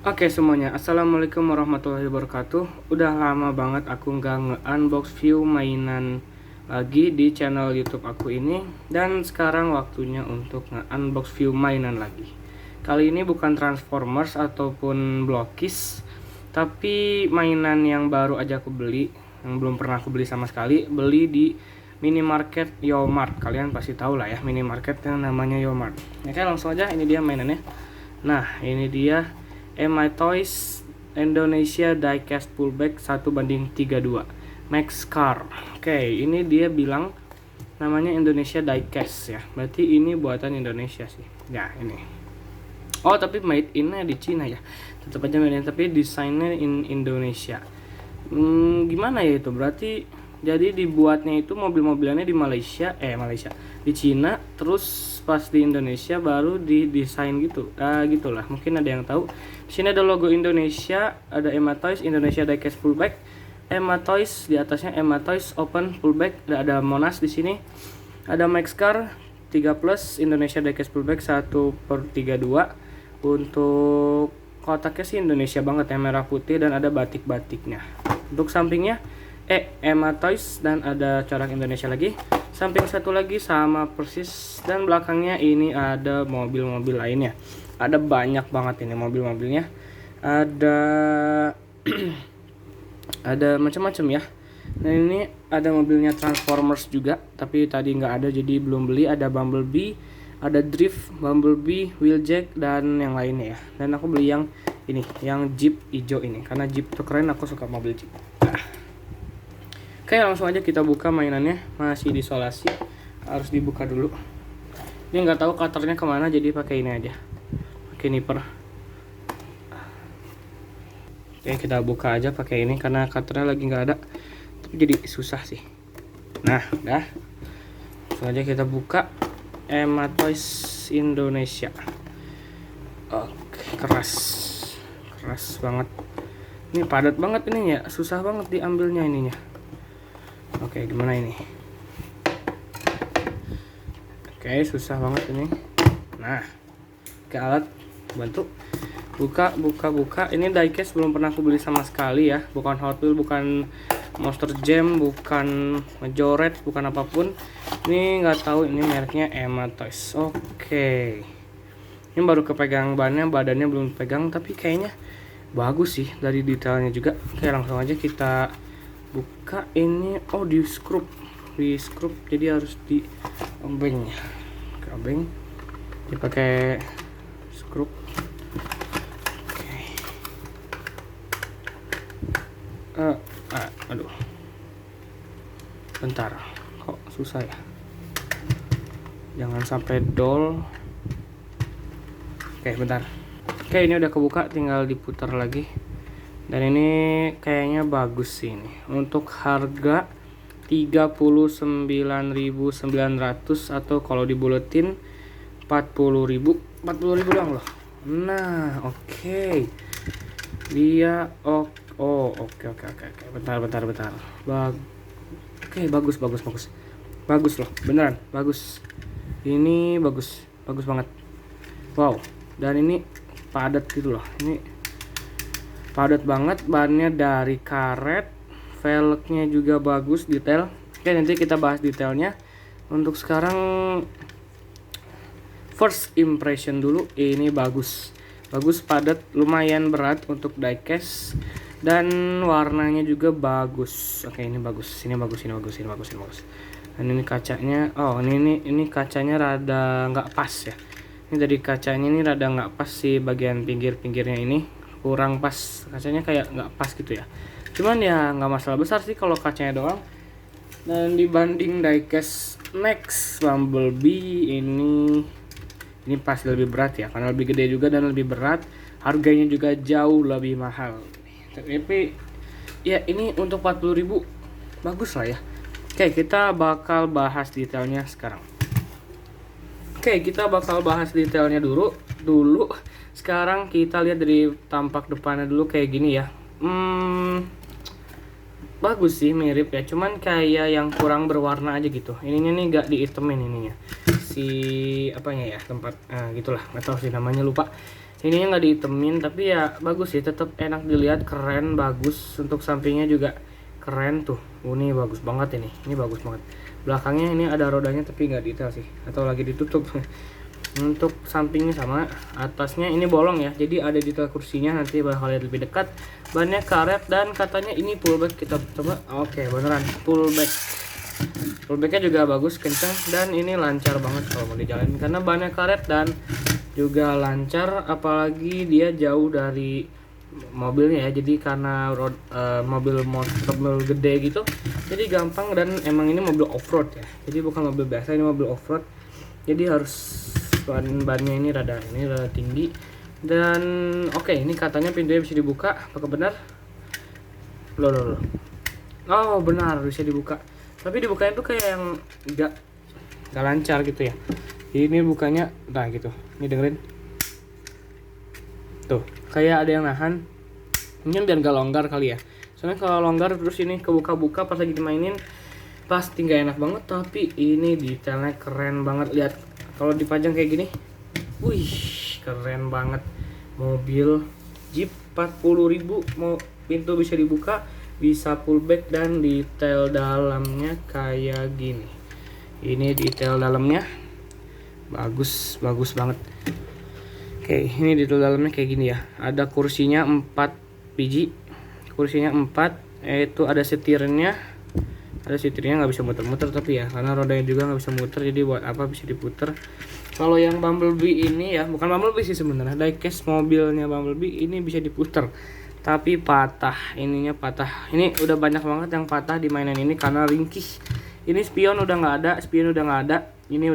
Oke semuanya, assalamualaikum warahmatullahi wabarakatuh. Udah lama banget aku nggak nge-unbox view mainan lagi di channel YouTube aku ini, dan sekarang waktunya untuk nge-unbox view mainan lagi. Kali ini bukan Transformers ataupun Blockies, tapi mainan yang baru aja aku beli, yang belum pernah aku beli sama sekali. Beli di minimarket Yomart. Kalian pasti tahu lah ya minimarket yang namanya Yomart. Oke, langsung aja, ini dia mainannya. Nah, ini dia My Toys Indonesia Diecast Pullback 1:32 Max Car. Oke, ini dia bilang namanya Indonesia Diecast ya. Berarti ini buatan Indonesia sih. Ya, ini. Oh, tapi made in-nya di Cina ya. Tetap aja made in, tapi desainnya in Indonesia. Gimana ya itu? Berarti jadi dibuatnya itu mobil-mobilannya di Malaysia, di Cina, terus pas di Indonesia baru didesain gitu. Gitulah, mungkin ada yang tahu. Di sini ada logo Indonesia, ada Emma Toys Indonesia Diecast Pullback, Emma Toys di atasnya Emma Toys Open Pullback, ada Monas di sini. Ada Maxcar 3 Plus Indonesia Diecast Pullback 1/32. Untuk kotaknya sih Indonesia banget ya, merah putih dan ada batik-batiknya. Untuk sampingnya Emma Toys dan ada corak Indonesia lagi. Samping satu lagi sama persis, dan belakangnya ini ada mobil-mobil lainnya. Ada banyak banget ini mobil-mobilnya. Ada ada macam-macam ya. Nah, ini ada mobilnya Transformers juga, tapi tadi nggak ada jadi belum beli. Ada Bumblebee, ada Drift, Bumblebee, Wheeljack, dan yang lainnya ya. Dan aku beli yang ini, yang Jeep hijau ini, karena Jeep itu keren, aku suka mobil Jeep. Oke, langsung aja kita buka mainannya. Masih diisolasi, harus dibuka dulu. Ini nggak tahu cutternya kemana, jadi pakai ini aja, pakai nipper. Oke, kita buka aja pakai ini karena cutternya lagi nggak ada, tapi jadi susah sih. Nah, udah. Langsung aja kita buka Emma Toys Indonesia. Oke, keras banget. Ini padat banget ini ya, susah banget diambilnya ininya. Oke, gimana ini? Oke, susah banget ini. Nah, ke alat bantu buka. Ini diecast belum pernah aku beli sama sekali ya. Bukan Hot Wheels, bukan Monster Jam, bukan Majoret, bukan apapun. Ini nggak tahu ini mereknya Emma Toys. Oke. Ini baru kepegang bannya, badannya belum pegang, tapi kayaknya bagus sih dari detailnya juga. Oke, langsung aja kita buka ini. Oh, di skrup, jadi harus di obeng dipakai skrup. Oke. Aduh, bentar, kok susah ya, jangan sampai dol. Oke, bentar. Oke, ini udah kebuka, tinggal diputar lagi. Dan ini kayaknya bagus sih ini. Untuk harga 39.900 atau kalau dibuletin 40.000 doang loh. Nah, oke. Dia oke. Bentar. Oke, bagus. Bagus loh, beneran bagus. Ini bagus banget. Wow. Dan ini padat gitu loh. Ini padat banget, bannya dari karet, velgnya juga bagus, detail. Oke, nanti kita bahas detailnya. Untuk sekarang first impression dulu, ini bagus, padat, lumayan berat untuk diecast, dan warnanya juga bagus. Oke, ini bagus. Dan ini kacanya, ini kacanya rada nggak pas ya. Ini dari kacanya ini rada nggak pas sih, bagian pinggirnya ini kurang pas, kacanya kayak nggak pas gitu ya. Cuman ya nggak masalah besar sih kalau kacanya doang. Dan dibanding diecast Max Bumblebee ini pasti lebih berat ya, karena lebih gede juga dan lebih berat. Harganya juga jauh lebih mahal. Tapi ya ini untuk 40.000 bagus lah ya. Oke, kita bakal bahas detailnya sekarang. Dulu. Sekarang kita lihat dari tampak depannya dulu kayak gini ya. Bagus sih, mirip ya, cuman kayak yang kurang berwarna aja gitu. Ininya nih gak diitemin ininya. Si apanya ya, tempat gitulah, nggak tahu sih namanya, lupa. ininya nggak dihitemin, tapi ya bagus sih, tetap enak dilihat, keren, bagus. Untuk sampingnya juga keren tuh. Ini bagus banget ini bagus banget. Belakangnya ini ada rodanya tapi nggak detail sih, atau lagi ditutup. Untuk sampingnya sama, atasnya ini bolong ya, jadi ada detail kursinya, nanti bakal lihat lebih dekat. Bannya karet dan katanya ini pullback, kita coba. Oke, beneran pullbacknya juga bagus, kenceng, dan ini lancar banget kalau mau dijalanin karena bannya karet dan juga lancar, apalagi dia jauh dari mobilnya ya, jadi karena mobil gede gitu, jadi gampang. Dan emang ini mobil off-road ya, jadi bukan mobil biasa, ini mobil off-road, jadi harus bannya ini rada tinggi. Dan oke, ini katanya pintunya bisa dibuka, apakah benar? Loh. Oh benar, bisa dibuka, tapi dibukanya tuh kayak yang nggak lancar gitu ya. Ini bukanya nah gitu, ini dengerin tuh, kayak ada yang nahan. Ini biar nggak longgar kali ya, soalnya kalau longgar terus ini kebuka-buka pas lagi dimainin pasti nggak enak banget. Tapi ini detailnya keren banget, lihat kalau dipajang kayak gini, wih keren banget. Mobil Jeep 40.000, mau pintu bisa dibuka, bisa pullback, dan detail dalamnya kayak gini. Ini detail dalamnya bagus banget. Oke, ini detail dalamnya kayak gini ya. Ada kursinya 4 biji, kursinya 4, itu ada setirnya. Ada setirnya, nggak bisa muter-muter tapi ya, karena rodanya juga nggak bisa muter, jadi buat apa bisa diputer. Kalau yang Bumblebee ini ya, bukan Bumblebee sih sebenarnya, diecast mobilnya Bumblebee ini bisa diputer, tapi patah, ininya patah. Ini udah banyak banget yang patah di mainan ini karena ringkih. Ini spion udah nggak ada, ini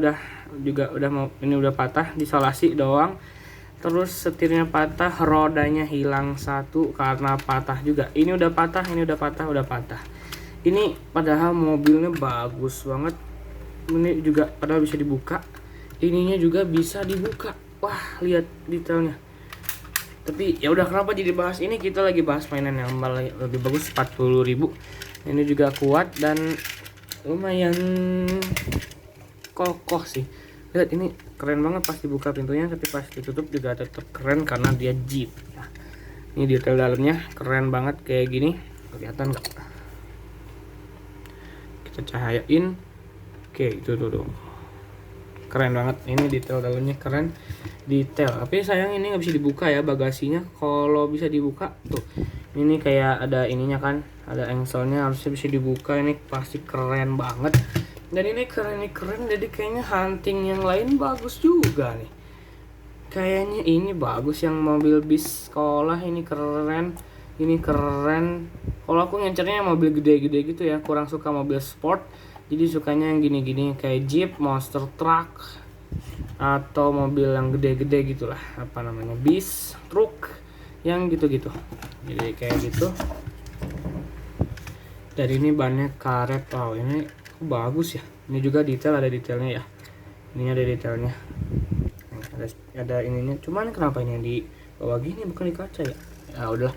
udah patah, disolasi doang. Terus setirnya patah, rodanya hilang satu karena patah juga. Ini udah patah. Ini padahal mobilnya bagus banget. Ini juga padahal bisa dibuka. Ininya juga bisa dibuka. Wah, lihat detailnya. Tapi ya udah, kenapa jadi bahas ini? Kita lagi bahas mainan yang lebih bagus, 40.000. Ini juga kuat dan lumayan kokoh sih. Lihat, ini keren banget pas dibuka pintunya, tapi pas ditutup juga tetap keren karena dia Jeep ya. Ini detail dalamnya keren banget kayak gini. Kelihatan nggak? Kita cahayain. Oke, itu tuh. Keren banget, ini detail dalamnya keren, detail. Tapi sayang ini nggak bisa dibuka ya bagasinya. Kalau bisa dibuka tuh, ini kayak ada ininya kan, ada engselnya, harusnya bisa dibuka. Ini pasti keren banget. Dan ini keren, jadi kayaknya hunting yang lain bagus juga nih. Kayaknya ini bagus, yang mobil bis sekolah ini keren. Kalau aku ngincernya mobil gede-gede gitu ya, kurang suka mobil sport. Jadi sukanya yang gini-gini kayak Jeep, monster truck, atau mobil yang gede-gede gitulah, apa namanya, bis, truk, yang gitu-gitu. Jadi kayak gitu. Dan ini bannya karet. Wow, ini bagus ya. Ini juga detail, ada detailnya ya. Ini ada detailnya. Ada ininya. Cuman kenapa ini yang di bawah gini bukan di kaca ya? Ya udah.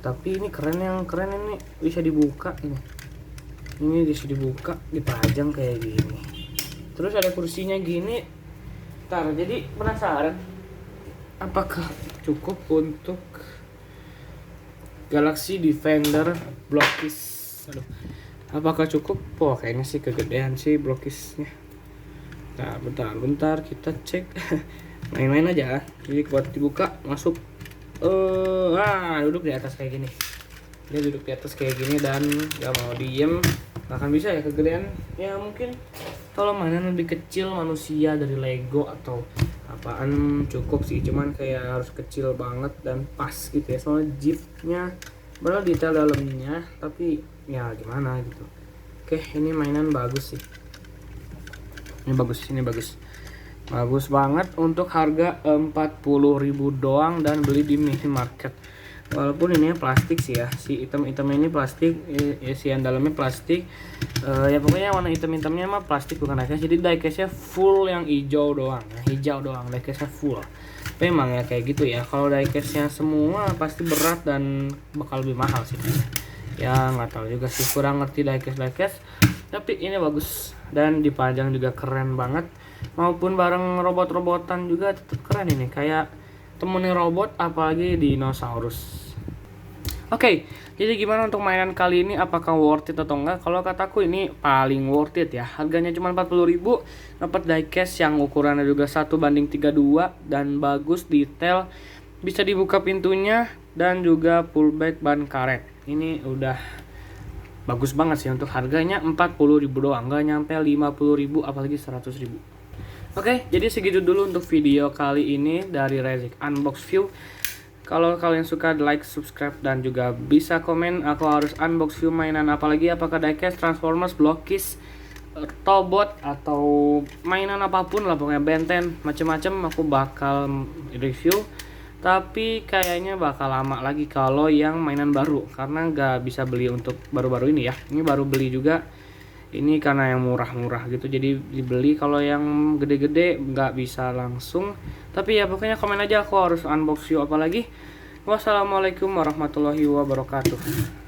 Tapi ini keren, yang keren ini bisa dibuka ini. Ini bisa dibuka, dipajang kayak gini. Terus ada kursinya gini. Jadi penasaran, apakah cukup untuk Galaxy Defender Blockis? Apakah cukup? Wah, kayaknya sih kegedean sih Blockisnya. Nah, bentar kita cek. Main-main aja. Jadi buat dibuka, masuk. Duduk di atas kayak gini. Dia duduk di atas kayak gini dan gak mau diem. Bahkan bisa ya kegedean. Ya mungkin kalau mainan lebih kecil, manusia dari Lego atau apaan cukup sih. Cuman kayak harus kecil banget dan pas gitu ya. Soalnya Jeepnya padahal detail dalamnya, tapi ya gimana gitu. Oke, ini mainan bagus sih. Ini bagus banget untuk harga 40.000 doang dan beli di minimarket. Walaupun ini plastik sih ya, si hitam ini plastik, isian dalamnya plastik. Ya pokoknya warna hitamnya mah plastik, bukan diecast. Jadi diecastnya full yang hijau doang diecastnya full. Tapi emang ya kayak gitu ya, kalau diecastnya semua pasti berat dan bakal lebih mahal sih. Ya nggak tahu juga sih, kurang ngerti diecast. Tapi ini bagus dan dipajang juga keren banget. Maupun bareng robot-robotan juga tetap keren ini, kayak temenin robot, apalagi dinosaurus. Oke, jadi gimana untuk mainan kali ini, apakah worth it atau enggak? Kalau kataku ini paling worth it ya. Harganya cuma 40.000, dapat diecast yang ukurannya juga 1:32 dan bagus, detail, bisa dibuka pintunya dan juga full back ban karet. Ini udah bagus banget sih. Untuk harganya 40.000 doang, nggak nyampe 50.000 apalagi 100.000. Oke, jadi segitu dulu untuk video kali ini dari Rezik Unbox View. Kalau kalian suka, like, subscribe, dan juga bisa komen aku harus unbox view mainan apalagi, apakah diecast, Transformers, Blockis, Tobot, atau mainan apapun lah, pokoknya Benten, macem-macem aku bakal review. Tapi kayaknya bakal lama lagi kalau yang mainan baru, karena nggak bisa beli untuk baru-baru ini ya. Ini baru beli juga, ini karena yang murah-murah gitu, jadi dibeli. Kalau yang gede-gede nggak bisa langsung. Tapi ya pokoknya komen aja, aku harus unbox view apalagi. Wassalamualaikum warahmatullahi wabarakatuh.